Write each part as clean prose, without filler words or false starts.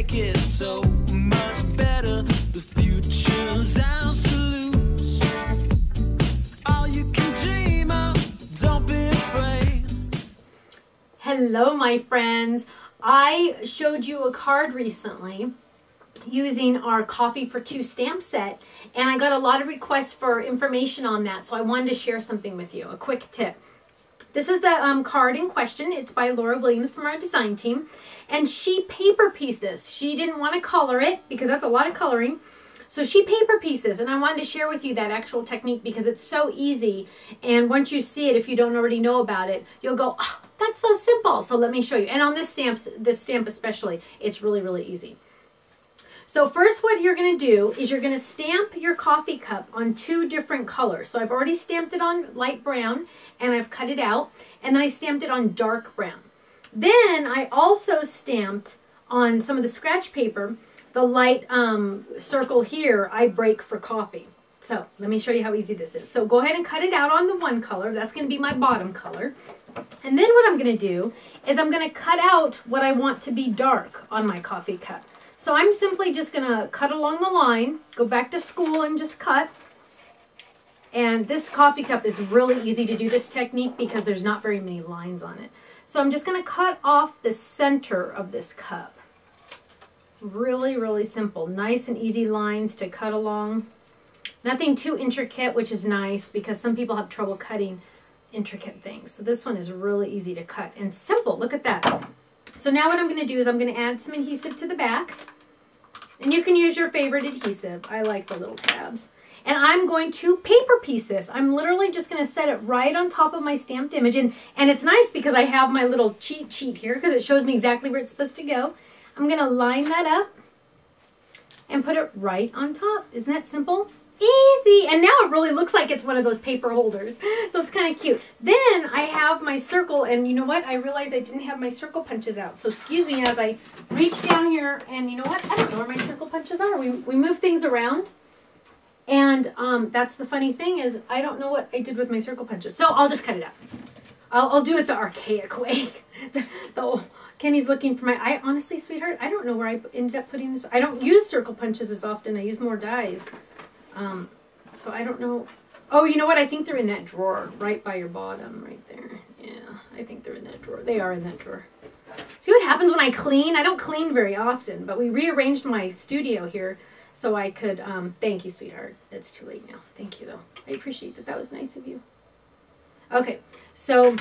make it so much better. The future's ours to lose. All you can dream of, don't be afraid. Hello, my friends. I showed you a card recently using our Coffee for Two stamp set, and I got a lot of requests for information on that, so I wanted to share something with you, a quick tip. This is the card in question. It's by Laura Williams from our design team, and she paper pieced this. She didn't want to color it because that's a lot of coloring, so she paper pieced this, and I wanted to share with you that actual technique because it's so easy, and once you see it, if you don't already know about it, you'll go, oh, that's so simple. So let me show you. And on this stamp especially, it's really, really easy. So first what you're going to do is you're going to stamp your coffee cup on two different colors. So I've already stamped it on light brown and I've cut it out, and then I stamped it on dark brown. Then I also stamped on some of the scratch paper, the light circle here I break for coffee. So let me show you how easy this is. So go ahead and cut it out on the one color. That's going to be my bottom color. And then what I'm going to do is I'm going to cut out what I want to be dark on my coffee cup. So I'm simply just going to cut along the line, go back to school and just cut. And this coffee cup is really easy to do this technique because there's not very many lines on it. So I'm just going to cut off the center of this cup. Really, really simple. Nice and easy lines to cut along. Nothing too intricate, which is nice because some people have trouble cutting intricate things. So this one is really easy to cut and simple. Look at that. So now what I'm going to do is I'm going to add some adhesive to the back. And you can use your favorite adhesive. I like the little tabs. And I'm going to paper piece this. I'm literally just going to set it right on top of my stamped image. And it's nice because I have my little cheat sheet here because it shows me exactly where it's supposed to go. I'm going to line that up and put it right on top. Isn't that simple? Easy. And now it really looks like it's one of those paper holders. So it's kind of cute. Then I have my circle, and you know what? I realized I didn't have my circle punches out. So excuse me as I reach down here, and you know what? I don't know where my circle punches are. We move things around. And that's the funny thing is I don't know what I did with my circle punches. So I'll just cut it out. I'll do it the archaic way. Kenny's looking for my, honestly, sweetheart, I don't know where I ended up putting this. I don't use circle punches as often. I use more dies. So I don't know. Oh, you know what? I think they're in that drawer right by your bottom right there. Yeah, I think they're in that drawer. They are in that drawer. See what happens when I clean? I don't clean very often, but we rearranged my studio here so I could, thank you, sweetheart. It's too late now. Thank you, though. I appreciate that. That was nice of you. Okay, so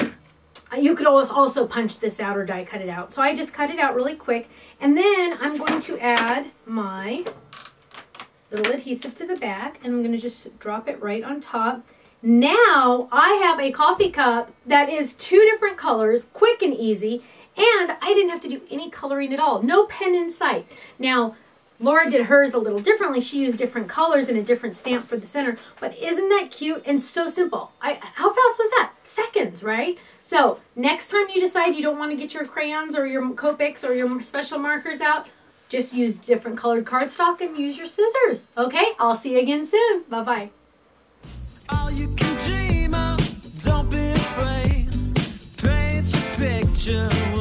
you could also punch this out or die cut it out. So I just cut it out really quick. And then I'm going to add my little adhesive to the back, and I'm going to just drop it right on top. Now I have a coffee cup that is two different colors, quick and easy, and I didn't have to do any coloring at all. No pen in sight. Now, Laura did hers a little differently. She used different colors and a different stamp for the center, but isn't that cute and so simple? How fast was that? Seconds, right? So next time you decide you don't want to get your crayons or your Copics or your special markers out, just use different colored cardstock and use your scissors. Okay, I'll see you again soon. Bye-bye. All you can dream of, don't be afraid. Paint your picture.